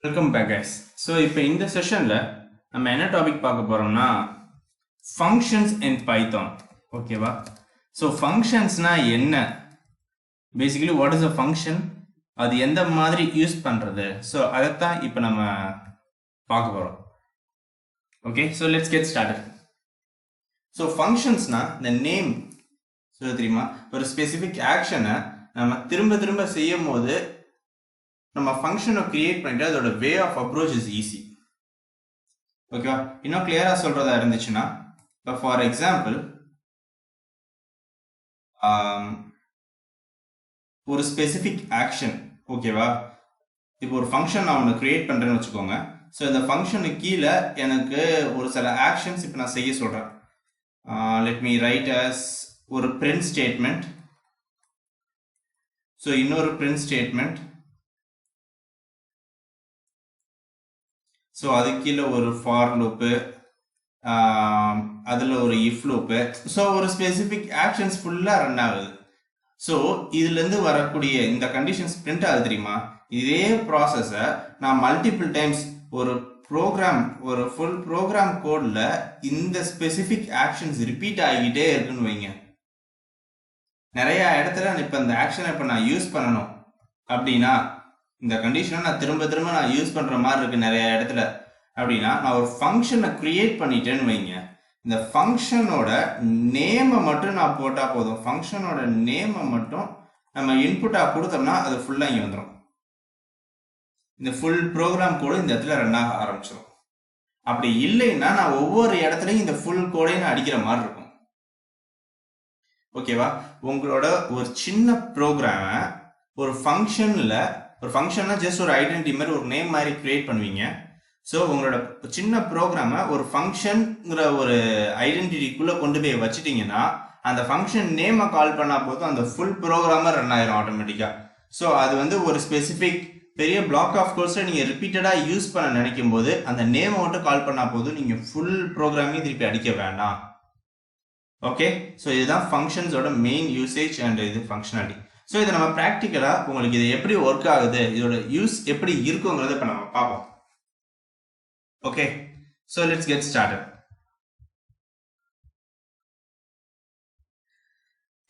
Welcome back guys. So இப்போ இந்த செஷன்ல நம்ம என்ன டாபிக் பார்க்க போறோம்னா functions in Python. ஓகேவா? So functionsனா என்ன? Basically what is a function? அது எந்த மாதிரி யூஸ் பண்றது? So அதைத்தான் இப்போ நம்ம பார்க்க போறோம். Okay, so let's get started. So functionsனா the name தெரியுமா? ஒரு ஸ்பெசிபிக் ஆக்ஷனை நம்ம திரும்ப செய்யும் போது நம்ம ஃபங்க்ஷனை கிரியேட் பண்ணிட்டு அதோட way of approach is easy. ஓகேவா? இன்னும் கிளியரா சொல்றதா இருந்துச்சுன்னா, இப்போ ஃபார் எக்ஸாம்பிள் ஒரு ஸ்பெசிபிக் ஆக்ஷன், ஓகேவா? இப்போ ஒரு ஃபங்க்ஷன் நான் ஒன்று கிரியேட் பண்றேன்னு வச்சுக்கோங்க. ஸோ இந்த ஃபங்க்ஷனுக்கு கீழே எனக்கு ஒரு சில ஆக்ஷன்ஸ் இப்போ நான் செய்ய சொல்றேன். லெட் மீ ரைட் அஸ் ஒரு பிரிண்ட் ஸ்டேட்மெண்ட். ஸோ இன்னொரு பிரிண்ட் ஸ்டேட்மெண்ட். ஸோ அது கீழே ஒரு ஃபார் லூப்பு, அதில் ஒரு இஃப் லூப்பு. ஸோ ஒரு ஸ்பெசிஃபிக் ஆக்ஷன்ஸ் ஃபுல்லாக ரன் ஆகுது. ஸோ இதுலேருந்து வரக்கூடிய இந்த கண்டிஷன்ஸ் பிரிண்ட் ஆகுது தெரியுமா? இதே ப்ராசஸை நான் மல்டிபிள் டைம்ஸ் ஒரு ப்ரோக்ராம், ஒரு ஃபுல் ப்ரோக்ராம் கோடில் இந்த ஸ்பெசிஃபிக் ஆக்ஷன்ஸ் ரிப்பீட் ஆகிக்கிட்டே இருக்குன்னு வைங்க. நிறைய இடத்துல இப்போ இந்த ஆக்ஷனை இப்போ நான் யூஸ் பண்ணணும் அப்படின்னா, இந்த கண்டிஷனை நான் திரும்ப நான் யூஸ் பண்ற மாதிரி இருக்கு நிறைய இடத்துல அப்படின்னா, நான் ஒரு ஃபங்க்ஷனை கிரியேட் பண்ணிட்டேன்னு வைங்க. இந்த ஃபங்க்ஷனோட நேமை மட்டும் நான் போட்டா போதும். ஃபங்க்ஷனோட நேமை மட்டும் நம்ம இன்புட்டா கொடுத்தோம்னா அது ஃபுல்லா இங்க வந்துடும். இந்த ஃபுல் ப்ரோக்ராம் கோடு இந்த இடத்துல ரன் ஆக ஆரம்பிச்சிடும். அப்படி இல்லைன்னா நான் ஒவ்வொரு இடத்துலையும் இந்த ஃபுல் கோடையும் நான் அடிக்கிற மாதிரி இருக்கும். ஓகேவா? உங்களோட ஒரு சின்ன ப்ரோக்ராம ஒரு ஃபங்க்ஷன்ல, ஒரு ஃபங்க்ஷன்னா ஜஸ்ட் ஒரு ஐடென்டிட்டி மாதிரி ஒரு நேம் மாதிரி கிரியேட் பண்ணுவீங்க. ஸோ உங்களோட சின்ன ப்ரோக்ராமை ஒரு ஃபங்க்ஷன்ங்கிற ஒரு ஐடென்டிட்டிக்குள்ளே கொண்டு போய் வச்சுட்டீங்கன்னா அந்த ஃபங்க்ஷன் நேமை கால் பண்ணால் போதும், அந்த ஃபுல் ப்ரோக்ராமாக ரன் ஆயிரும் ஆட்டோமேட்டிக்காக. ஸோ அது ஒரு ஸ்பெசிஃபிக் பெரிய பிளாக் ஆஃப் கோர்ஸில் நீங்கள் ரிப்பீட்டடாக யூஸ் பண்ண நினைக்கும் போது அந்த நேமை மட்டும் கால் பண்ணால் போதும், நீங்கள் ஃபுல் ப்ரோக்ராமையும் திருப்பி அடிக்க வேண்டாம். ஓகே, ஸோ இதுதான் ஃபங்க்ஷன்ஸோட மெயின் யூசேஜ் அண்ட் இது ஃபங்க்ஷனாலிட்டி. ஸோ இதை நம்ம ப்ராக்டிக்கலாக உங்களுக்கு இது எப்படி ஒர்க் ஆகுது, இதோட யூஸ் எப்படி இருக்குங்கிறத இப்போ நம்ம பார்ப்போம். Okay, so let's get started.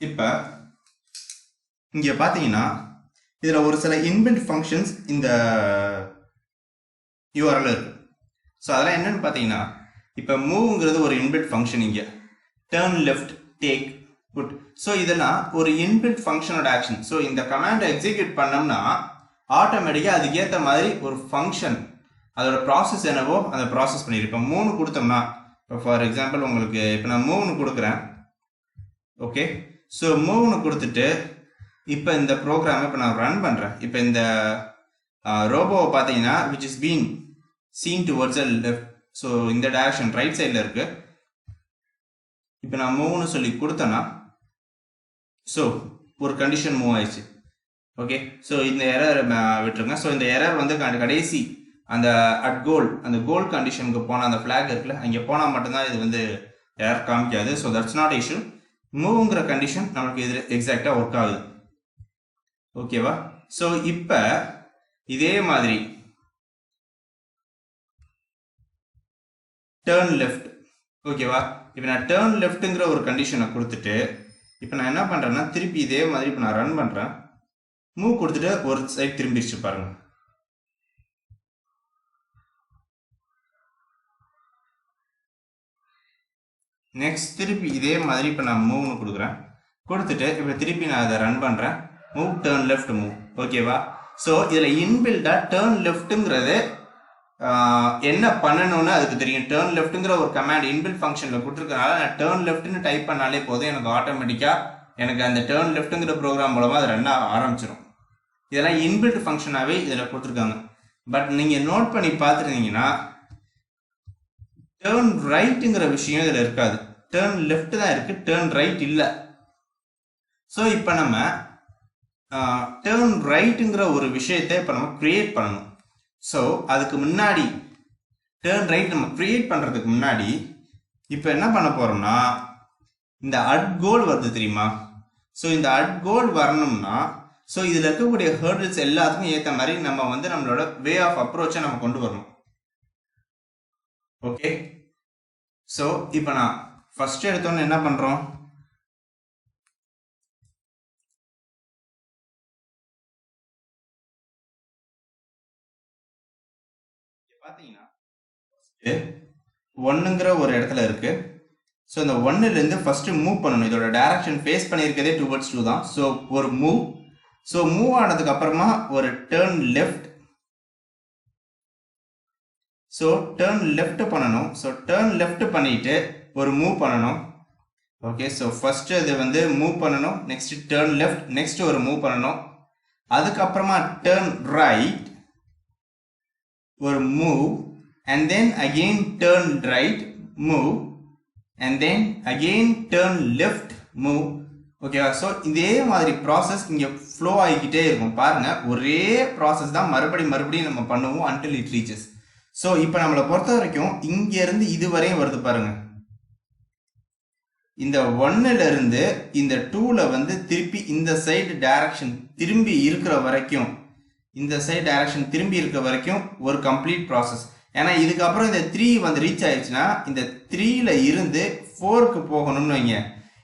இப்போ இங்கே பார்த்தீங்கன்னா இதில் ஒரு சில இன்பில்ட் ஃபங்க்ஷன்ஸ் இந்த யூஆர்எல் இருக்கு. ஸோ அதெல்லாம் என்னன்னு பார்த்தீங்கன்னா, இப்போ மூவ்ங்கிறது ஒரு இன்பில்ட் ஃபங்க்ஷன், இங்கே turn left, take, good. So இதெல்லாம் ஒரு இன்பில்ட் ஃபங்க்ஷனோட ஆக்ஷன். ஸோ இந்த கமாண்டை எக்ஸிக்யூட் பண்ணோம்னா ஆட்டோமேட்டிக்காக அதுக்கேற்ற மாதிரி ஒரு ஃபங்க்ஷன் அதோட ப்ராசஸ் என்னவோ அதை ப்ராசஸ் பண்ணியிருப்போம். 3 கொடுத்தோம்னா, இப்போ ஃபார் எக்ஸாம்பிள் உங்களுக்கு இப்போ நான் 3 கொடுக்குறேன். ஓகே, ஸோ 3 கொடுத்துட்டு இப்போ இந்த ப்ரோக்ராமை இப்போ நான் ரன் பண்ணுறேன். இப்போ இந்த ரோபோவை பார்த்தீங்கன்னா which is been scene towards left. So இந்த டைரக்ஷன் ரைட் சைடில் இருக்கு. இப்போ நான் 3 சொல்லி கொடுத்தேன்னா ஸோ ஒரு கண்டிஷன் மூவ் ஆயிடுச்சு. ஓகே, ஸோ இந்த எரர் விட்டுருங்க. ஸோ இந்த எரர் கடைசி அந்த அட் கோல், அந்த கோல் கண்டிஷனுக்கு போனால் அந்த ஃபிளாக் இருக்குல்ல, அங்கே போனால் மட்டும்தான் இது எரர் காமிக்காது. So that's not issue. மூவ்ங்கிற கண்டிஷன் நமக்கு இது எக்ஸாக்டாக ஒர்க் ஆகுது. ஓகேவா? ஸோ இப்போ இதே மாதிரி டர்ன் லெஃப்ட். ஓகேவா? இப்போ நான் டர்ன் லெஃப்ட்டுங்கிற ஒரு கண்டிஷனை கொடுத்துட்டு இப்போ நான் என்ன பண்ணுறேன்னா திருப்பி இதே மாதிரி இப்போ நான் ரன் பண்ணுறேன். மூவ் கொடுத்துட்டு ஒரு சைட் திரும்பிடுச்சு பாருங்க. நெக்ஸ்ட் திருப்பி இதே மாதிரி இப்போ நான் மூவ்னு கொடுக்குறேன். கொடுத்துட்டு இப்போ திருப்பி நான் அதை ரன் பண்ணுறேன். Move, turn left, move. ஓகேவா? ஸோ இதில் இன்பில்டாக டர்ன் லெஃப்ட்டுங்கிறது என்ன பண்ணணும்னு அதுக்கு தெரியும். டர்ன் லெஃப்ட்டுங்கிற ஒரு கமாண்ட் இன்பில்ட் ஃபங்க்ஷனில் கொடுத்துருக்கனால நான் டர்ன் லெஃப்ட்னு டைப் பண்ணாலே போதும், எனக்கு ஆட்டோமேட்டிக்காக எனக்கு அந்த டர்ன் லெஃப்ட்டுங்கிற ப்ரோக்ராம் மூலமாக அது ரன் ஆரம்பிச்சிடும். இதெல்லாம் இன்பில்ட் ஃபங்க்ஷனாகவே இதில் கொடுத்துருக்காங்க. பட் நீங்கள் நோட் பண்ணி பார்த்துருந்தீங்கன்னா டர்ன் ரைட்டுங்கிற விஷயம் இதில் இருக்காது. டர்ன் லெஃப்ட் தான் இருக்கு, டர்ன் ரைட் இல்லை. ஸோ இப்போ நம்ம டர்ன் ரைட்டுங்கிற ஒரு விஷயத்தை இப்போ நம்ம கிரியேட் பண்ணணும். ஸோ அதுக்கு முன்னாடி டர்ன் ரைட் நம்ம கிரியேட் பண்ணுறதுக்கு முன்னாடி இப்போ என்ன பண்ண போகிறோம்னா, இந்த அட் கோல் வருது தெரியுமா? ஸோ இந்த அட் கோல் வரணும்னா ஸோ இதில் இருக்கக்கூடிய ஹேர்டில்ஸ் எல்லாத்துக்கும் ஏற்ற மாதிரி நம்ம வந்து நம்மளோட வே ஆஃப் அப்ரோச்சை நம்ம கொண்டு வரணும். ஓகே, ஸோ இப்போ நான் ஃபர்ஸ்ட் எடுத்தோன்னு என்ன பண்ணுறோம், பார்த்தீங்கன்னா ஒன்னுங்கிற ஒரு இடத்துல இருக்கு. ஸோ இந்த ஒன்னுலேருந்து ஃபர்ஸ்ட் மூவ் பண்ணணும். இதோட டைரக்ஷன் ஃபேஸ் பண்ணியிருக்கதே டுவர்ட்ஸ் 2 தான். ஸோ ஒரு மூவ், ஸோ மூவ் ஆனதுக்கு அப்புறமா ஒரு turn left, so turn left பண்ணணும். ஸோ டேர்ன் லெஃப்ட் பண்ணிட்டு ஒரு மூவ் பண்ணணும். ஓகே, ஸோ ஃபர்ஸ்ட் அது வந்து மூவ் பண்ணணும், நெக்ஸ்ட் டேர்ன் லெஃப்ட், நெக்ஸ்ட் ஒரு மூவ் பண்ணணும், அதுக்கப்புறமா டேர்ன் ரைட் ஒரு move, and then again turn right move, and then again turn left move. ஓகேவா? ஸோ இதே மாதிரி ப்ராசஸ் இங்கே ஃப்ளோ ஆகிக்கிட்டே இருக்கும். பாருங்க, ஒரே ப்ராசஸ் தான் மறுபடியும் நம்ம பண்ணுவோம் until it reaches. ஸோ இப்போ நம்மளை பொறுத்த வரைக்கும் இங்கேருந்து இதுவரையும் வருது பாருங்க. இந்த 1ல இருந்து இந்த 2ல வந்து திருப்பி இந்த சைடு டைரக்ஷன் திரும்பி இருக்கிற வரைக்கும், இந்த சைடு டைரக்ஷன் திரும்பி இருக்கிற வரைக்கும் ஒரு கம்ப்ளீட் ப்ராசஸ். ஏன்னா இதுக்கப்புறம் இந்த 3 வந்து ரீச் ஆயிடுச்சுன்னா இந்த 3ல இருந்து 4க்கு போகணும்னு வைங்க,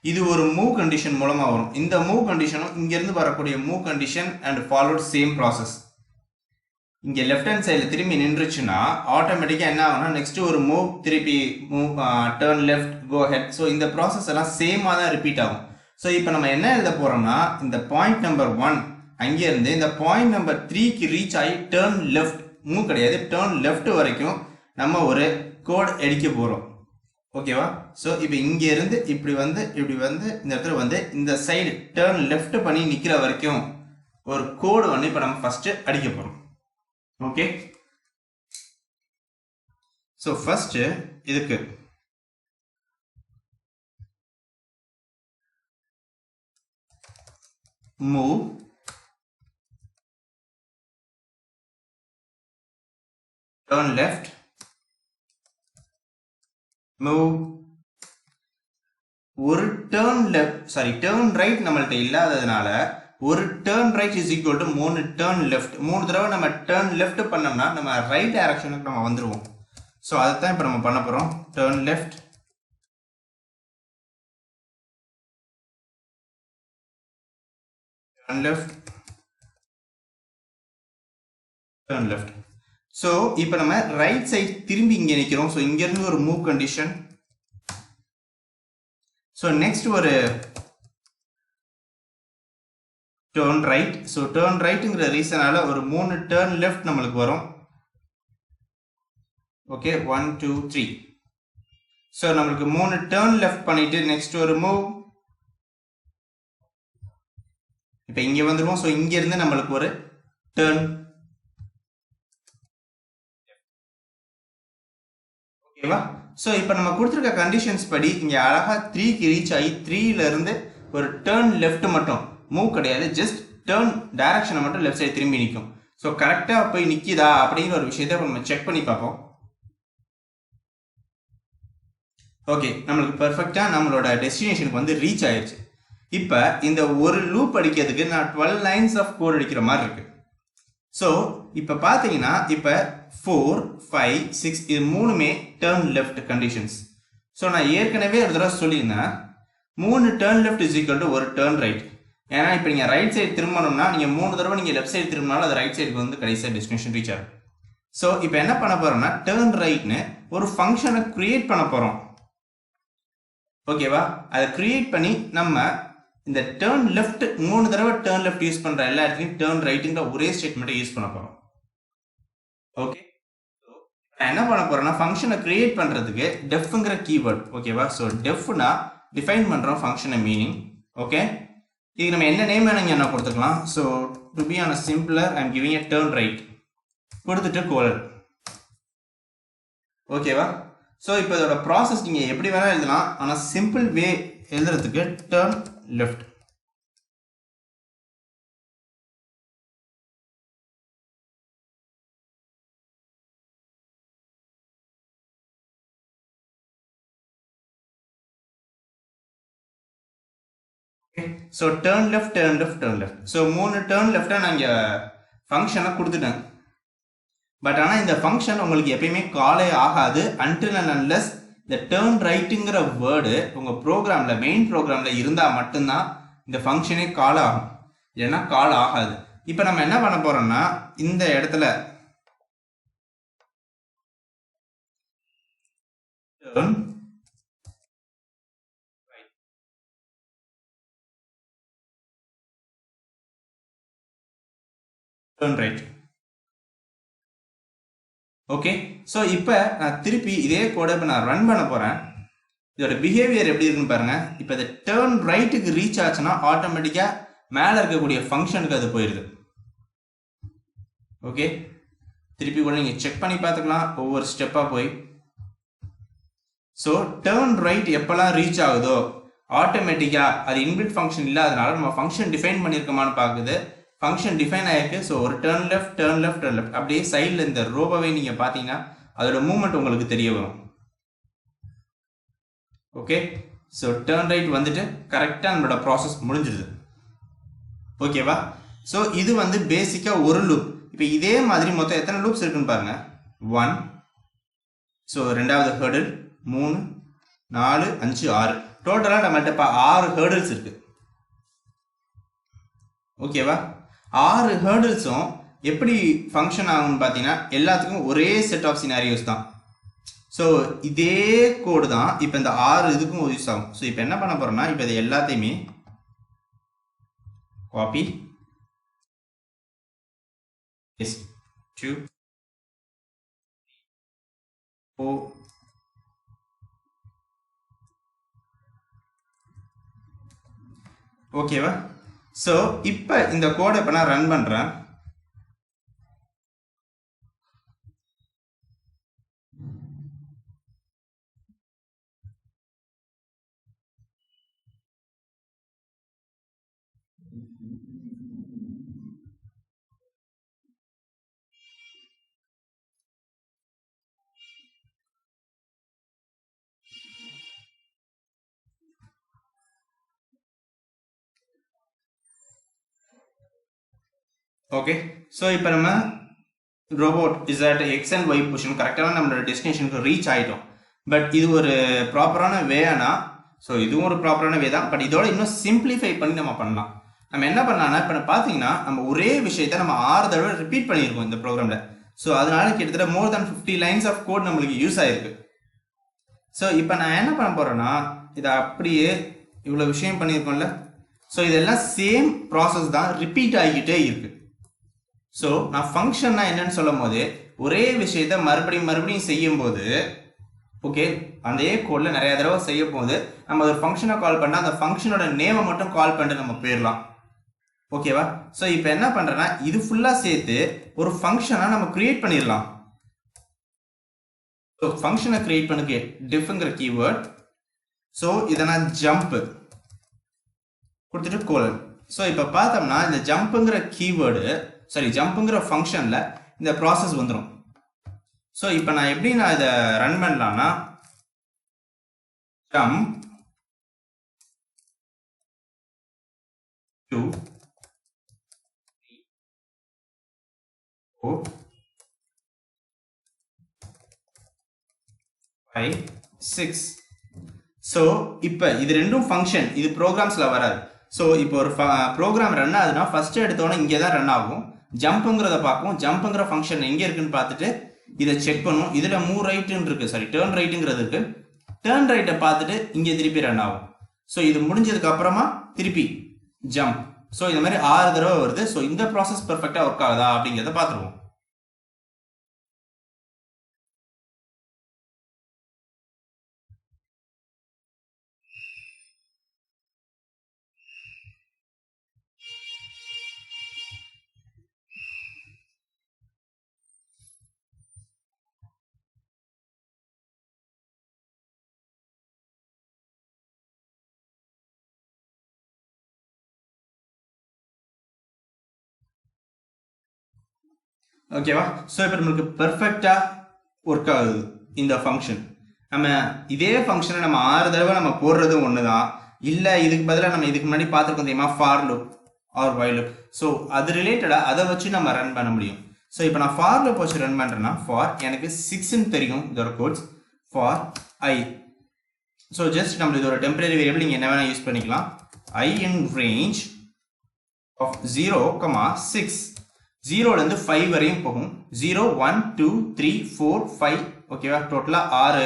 இது ஒரு மூவ் கண்டிஷன் மூலமா வரும். இந்த மூவ் கண்டிஷனும் இங்கிருந்து வரக்கூடிய move condition and followed same process. இங்க லெஃப்ட் ஹேண்ட் சைடில் திரும்பி நின்றுச்சுன்னா ஆட்டோமேட்டிக்கா என்ன ஆகும்னா நெக்ஸ்ட் ஒரு மூவ், திருப்பி மூவ், டர்ன் லெஃப்ட், கோ ஹெட். ஸோ இந்த ப்ராசஸ் எல்லாம் சேமா தான் ரிப்பீட் ஆகும். ஸோ இப்போ நம்ம என்ன எழுத போறோம்னா, இந்த பாயிண்ட் நம்பர் 1 அங்கே இருந்து இந்த பாயிண்ட் நம்பர் 3க்கு ரீச் ஆகி டர்ன் லெஃப்ட், மூவ் கிடையாது, டர்ன் லெஃப்ட் வரைக்கும் நம்ம ஒரு கோட் அடிக்க போறோம். ஓகேவா? ஸோ இப்போ இங்க இருந்து இப்படி வந்து இந்த இடத்துல வந்து இந்த சைடு டர்ன் லெஃப்ட் பண்ணி நிக்கிற வரைக்கும் ஒரு கோடு வந்து இப்போ நம்ம ஃபர்ஸ்ட் அடிக்க போறோம். ஓகே, ஸோ ஃபர்ஸ்ட் இதுக்கு மூவ், turn left, move, ஒரு turn left, turn right நம்மள்ட்ட இல்லாததுனால ஒரு turn right is equal to 3 turn left. 3 தடவை நம்ம turn left பண்ணோம்னா நம்ம ரைட் டைரக்ஷனுக்கு நம்ம வந்துருவோம். ஸோ அதுதான் இப்போ நம்ம பண்ண போறோம். turn left, turn left, turn left. So இப்போ நம்ம ரைட் சைட் திரும்பி இங்கே நிற்கிறோம். ஸோ இங்கேருந்து ஒரு மூவ் கண்டிஷன். ஸோ நெக்ஸ்ட் ஒரு டேர்ன் ரைட். ஸோ டேர்ன் ரைட்டுங்கிற ரீசனால ஒரு 3 டேர்ன் லெஃப்ட் நம்மளுக்கு வரும். ஓகே, 1 2 3. ஸோ நம்மளுக்கு 3 டேர்ன் லெஃப்ட் பண்ணிட்டு நெக்ஸ்ட் ஒரு மூவ், இப்போ இங்கே வந்துடுவோம். ஸோ இங்க இருந்து நம்மளுக்கு ஒரு டேர்ன். ஓகேவா? ஸோ இப்போ நம்ம கொடுத்துருக்க கண்டிஷன்ஸ் படி இங்கே அழகா 3க்கு ரீச் ஆகி 3ல இருந்து ஒரு டேர்ன் லெஃப்ட் மட்டும், மூவ் கிடையாது, ஜஸ்ட் டேர்ன் டைரக்ஷனை மட்டும் லெஃப்ட் சைடு திரும்பி நிற்கும். ஸோ கரெக்டாக போய் நிற்கிதா அப்படிங்கிற ஒரு விஷயத்தை நம்ம செக் பண்ணி பார்ப்போம். ஓகே, நம்மளுக்கு பெர்ஃபெக்டா நம்மளோட டெஸ்டினேஷனுக்கு வந்து ரீச் ஆயிடுச்சு. இப்போ இந்த ஒரு லூப் அடிக்கிறதுக்கு நான் 12 லைன்ஸ் ஆஃப் கோட் அடிக்கிற மாதிரி இருக்கு. ஸோ இப்போ பார்த்தீங்கன்னா இப்போ 4 5 6 இது மூணுமே டேர்ன் லெஃப்ட் கண்டிஷன்ஸ். ஸோ நான் ஏற்கனவே ஒரு தடவை சொல்லியிருந்தேன், 3 turn left is equal to ஒரு டேர்ன் ரைட். ஏன்னா இப்போ நீங்கள் ரைட் சைடு திரும்பணும்னா நீங்கள் 3 தடவை நீங்கள் லெஃப்ட் சைடு திரும்பினாலும் அது ரைட் சைடுக்கு வந்து கடைசியாக டெஸ்டினேஷன் ரீச் ஆகும். ஸோ இப்போ என்ன பண்ண போறோம்னா டேர்ன் ரைட்னு ஒரு ஃபங்க்ஷனை கிரியேட் பண்ண போறோம். ஓகேவா? அதை கிரியேட் பண்ணி நம்ம இந்த டேர்ன் லெஃப்ட் 3 தடவை டேர்ன் லெஃப்ட் யூஸ் பண்ற எல்லா இடத்துலையும் டேர்ன் ரைட்டுங்கிற ஒரே ஸ்டேட்மெண்ட்டை யூஸ் பண்ண போறோம். ஓகே, நான் என்ன பண்ண போறேன்னா ஃபங்க்ஷனை கிரியேட் பண்றதுக்கு டெஃப்ங்கிற கீவேர்ட். ஓகேவா? ஸோ டெஃப்னா டிஃபைன் பண்றோம் ஃபங்க்ஷனை மீனிங். ஓகே, இதுக்கு நம்ம என்ன நேம் வேணுங்க என்ன கொடுத்துக்கலாம். So to be on a simpler I am giving a turn right கொடுத்துட்டு கோலன். ஓகேவா? ஸோ இப்போ இதோட ப்ராசஸ் நீங்கள் எப்படி வேணால் எழுதலாம், ஆனால் சிம்பிள் வே எழுதுறதுக்கு turn left. So turn left turn left turn left. So 3 turn லெஃப்டை நான் இங்கே ஃபங்க்ஷனை கொடுத்துட்டேன். பட் ஆனால் இந்த ஃபங்க்ஷன் உங்களுக்கு எப்பயுமே காலே ஆகாது அன்டில் அண்ட் அன்லெஸ் இந்த டேர்ன் ரைட்டுங்கிற வேர்டு உங்கள் ப்ரோக்ராமில் மெயின் ப்ரோக்ராமில் இருந்தால் மட்டும்தான் இந்த ஃபங்க்ஷனே கால் ஆகும், இல்லைன்னா கால் ஆகாது. இப்போ நம்ம என்ன பண்ண போகிறோம்னா இந்த இடத்துல turn turn right. Okay, so இப்போ நான் திருப்பி இதே கோடை இப்போ நான் ரன் பண்ண போகிறேன். இதோட பிஹேவியர் எப்படி இருக்குன்னு பாருங்க. இப்போ இந்த டேர்ன் ரைட்டுக்கு ரீச் ஆச்சுன்னா ஆட்டோமேட்டிக்காக மேலே இருக்கக்கூடிய ஃபங்க்ஷனுக்கு அது போயிடுது. ஓகே, திருப்பி கூட நீங்கள் செக் பண்ணி பார்த்துக்கலாம் ஒவ்வொரு ஸ்டெப்பாக போய். ஸோ டேர்ன் ரைட் எப்போல்லாம் ரீச் ஆகுதோ ஆட்டோமேட்டிக்காக அது இன்பில்ட் ஃபங்க்ஷன் இல்லாதனால நம்ம ஃபங்க்ஷன் டிஃபைன் பண்ணியிருக்கோமான்னு பார்க்குது. ஃபங்க்ஷன் டிஃபைன் ஆயிருக்கு. ஸோ ஒரு turn left turn left turn left அப்படியே சைடில் இந்த ரோபோவை நீங்கள் பார்த்தீங்கன்னா அதோட மூவ்மெண்ட் உங்களுக்கு தெரிய வரும். ஓகே, ஸோ டேர்ன் ரைட் வந்துட்டு கரெக்டாக நம்மளோட ப்ராசஸ் முடிஞ்சிடுது. ஓகேவா? ஸோ இது வந்து பேசிக்காக ஒரு லூப். இப்போ இதே மாதிரி மொத்தம் எத்தனை லூப்ஸ் இருக்குன்னு பாருங்க. 1, ஸோ ரெண்டாவது ஹேர்டில் 3, 4, 5, 6 டோட்டலாக நம்மகிட்ட இப்போ 6 ஹேர்டில்ஸ் இருக்கு. ஓகேவா? 6 ஹேர்டில்ஸும் எப்படி ஃபங்க்ஷன் ஆகும்னு பார்த்தீங்கன்னா எல்லாத்துக்கும் ஒரே செட் ஆஃப் சினாரியோஸ் தான். ஸோ இதே கோடு தான் இப்போ இந்த 6 இதுக்கும் யூஸ் ஆகும். ஸோ இப்போ என்ன பண்ண போறோம்னா இப்போ இது எல்லாத்தையுமே காப்பி பேஸ்ட் 2 4 ஓகேவா? ஸோ இப்போ இந்த கோடை இப்போ நான் ரன் பண்ணுறேன். ஓகே, ஸோ இப்போ நம்ம robot is at x and y position கரெக்டான நம்மளோட டெஸ்டினேஷனுக்கு ரீச் ஆகிட்டோம். பட் இது ஒரு ப்ராப்பரான வேனா? ஸோ இதுவும் ஒரு ப்ராப்பரான வே தான். பட் இதோட இன்னும் சிம்பிளிஃபை பண்ணி நம்ம பண்ணலாம். நம்ம என்ன பண்ணலாம்னா இப்போ பார்த்தீங்கன்னா நம்ம ஒரே விஷயத்தை நம்ம 6 தடவை ரிப்பீட் பண்ணியிருக்கோம் இந்த ப்ரோக்ராமில். ஸோ அதனால கிட்டத்தட்ட மோர் தேன் 50 லைன்ஸ் ஆஃப் கோட் நம்மளுக்கு யூஸ் ஆயிருக்கு. ஸோ இப்போ நான் என்ன பண்ண போறேன்னா இதை அப்படியே இவ்வளோ விஷயம் பண்ணியிருக்கோம்ல, ஸோ இதெல்லாம் சேம் ப்ராசஸ் தான் ரிப்பீட் ஆகிக்கிட்டே இருக்கு. ஸோ நான் ஃபங்க்ஷன்னா என்னன்னு சொல்லும் போது ஒரே விஷயத்த மறுபடியும் செய்யும் போது ஓகே அதே கோடில் நிறைய தடவை செய்யும் போது நம்ம ஒரு ஃபங்க்ஷனை கால் பண்ணால் அந்த ஃபங்க்ஷனோட நேமை மட்டும் கால் பண்ணிட்டு நம்ம போயிடலாம். ஓகேவா? ஸோ இப்போ என்ன பண்ணுறேன்னா இது ஃபுல்லாக சேர்த்து ஒரு ஃபங்க்ஷனை நம்ம கிரியேட் பண்ணிடலாம். ஸோ ஃபங்க்ஷனை கிரியேட் பண்ணுக்கு டிஃப்ங்கிற கீவேர்ட். ஸோ இதை நான் ஜம்ப் கொடுத்துட்டு கோலன். ஸோ இப்போ பார்த்தோம்னா இந்த ஜம்ப்புங்கிற கீவேர்டு ஜம்ப்புங்கிற ஃபங்க்ஷனில் இந்த ப்ராசஸ் வந்துடும். ஸோ இப்போ நான் எப்படி நான் இதை ரன் பண்ணலாம்னா ஜம்ப் to 4 5 6. ஸோ இப்போ இது ரெண்டும் ஃபங்க்ஷன், இது ப்ரோக்ராம்ஸில் வராது. ஸோ இப்போ ஒரு ப்ரோக்ராம் ரன் ஆகுதுன்னா ஃபர்ஸ்ட் எடுத்தோன்னே இங்கே தான் ரன் ஆகும். ஜம்ப்புங்கிறத பார்க்கும், ஜம்ப்புங்கிற ஃபங்க்ஷன் எங்கே இருக்குன்னு பார்த்துட்டு இதை செக் பண்ணும். இதில் மூவ் ரைட்டுன்னு இருக்கு, டேர்ன் ரைட்டுங்கிறது இருக்கு. டேர்ன் ரைட்டை பார்த்துட்டு இங்கே திருப்பி ரன் ஆகும். ஸோ இது முடிஞ்சதுக்கு அப்புறமா திருப்பி ஜம்ப். ஸோ இந்த மாதிரி 6 தடவை வருது. ஸோ இந்த ப்ராசஸ் பெர்ஃபெக்டாக ஒர்க் ஆகுதா அப்படிங்கிறத பார்த்துருவோம். ஓகேவா? ஸோ இப்போ நம்மளுக்கு பெர்ஃபெக்டாக ஒர்க் ஆகுது இந்த ஃபங்க்ஷன். நம்ம இதே ஃபங்க்ஷனை நம்ம 6 தடவை நம்ம போடுறதும் ஒன்று தான். இல்லை இதுக்கு பதிலாக நம்ம இதுக்கு முன்னாடி பார்த்துருக்கோம் தெரியுமா for loop or while loop. So அது ரிலேட்டடாக அதை வச்சு நம்ம ரன் பண்ண முடியும். ஸோ இப்போ நான் ஃபார் லூப் வச்சு ரன் பண்ணுறேன்னா ஃபார் எனக்கு 6ன்னு தெரியும் இதோட quotes for I. So just நம்ம இது ஒரு டெம்பரரி வேரியபிள் நீங்கள் என்ன வேணால் யூஸ் பண்ணிக்கலாம். I in range of 0, 6 0லேருந்து 5 வரையும் போகும். 0 1 2 3 4 5 ஓகேவா, டோட்டலாக 6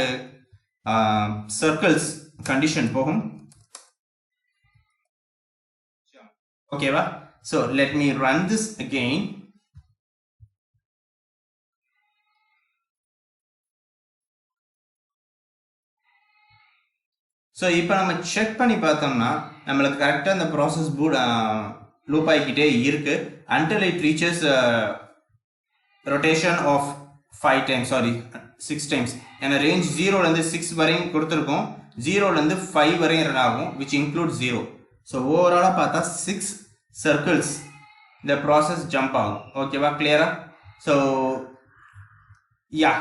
சர்க்கிள்ஸ் கண்டிஷன் போகும். ஓகேவா. So let me run this again. So இப்போ நம்ம செக் பண்ணி பார்த்தோம்னா நம்மளுக்கு கரெக்டாக இந்த ப்ராசஸ் லூப் ஆகிக்கிட்டே இருக்கு until it reaches rotation of 5 times, sorry 6 times. ஏன்னா ரேஞ்ச் 0லேருந்து 6 வரையும் கொடுத்துருக்கோம், 0லேருந்து 5 வரையும் ரன் ஆகும் which includes 0. ஸோ ஓவராலாக பார்த்தா 6 சர்க்கிள்ஸ் இந்த ப்ராசஸ் ஜம்ப் ஆகும். ஓகேவா, கிளியரா? So yeah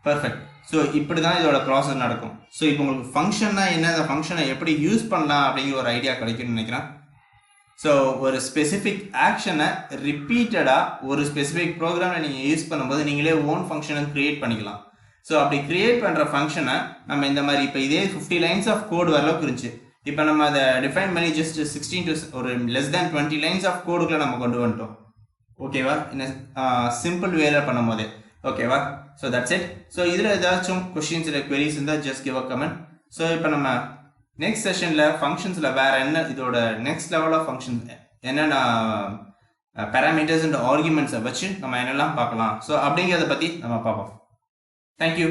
perfect. ஸோ இப்படி தான் இதோட ப்ராசஸ் நடக்கும். ஸோ இப்போ உங்களுக்கு ஃபங்க்ஷன்னா என்ன, அந்த ஃபங்க்ஷனை எப்படி யூஸ் பண்ணலாம் அப்படிங்கிற ஒரு ஐடியா கிடைக்கும்னு நினைக்கிறேன். ஸோ ஒரு ஸ்பெசிஃபிக் ஆக்ஷனை ரிப்பீட்டடாக ஒரு ஸ்பெசிஃபிக் ப்ரோக்ராமில் நீங்கள் யூஸ் பண்ணும்போது நீங்களே ஓன் ஃபங்க்ஷனை க்ரியேட் பண்ணிக்கலாம். ஸோ அப்படி க்ரியேட் பண்ணுற ஃபங்க்ஷனை நம்ம இந்த மாதிரி இப்போ இதே 50 லைன்ஸ் ஆஃப் கோடு வரளவுக்கு இருந்துச்சு. இப்போ நம்ம அதை டிஃபைன் பண்ணி ஜஸ்ட் 16 to ஒரு less than 20 லைன்ஸ் ஆஃப் கோடுக்குள்ள நம்ம கொண்டு வந்துட்டோம். ஓகேவா, சிம்பிள் வேலை பண்ணும் போதே. ஓகேவா, ஸோ தட்ஸ் இட். ஸோ இதில் ஏதாச்சும் கொஷின்ஸ் இல்லை queries இருந்தால் just give a comment. So இப்போ நம்ம நெக்ஸ்ட் செஷனில் ஃபங்க்ஷன்ஸில் வேறு என்ன இதோட நெக்ஸ்ட் லெவல் ஆஃப் ஃபங்க்ஷன் என்னென்ன பேராமீட்டர்ஸ் அண்ட் ஆர்குமெண்ட்ஸை வச்சு நம்ம என்னெல்லாம் பார்க்கலாம் ஸோ அப்படிங்கிறத பற்றி நம்ம பார்ப்போம். தேங்க்யூ.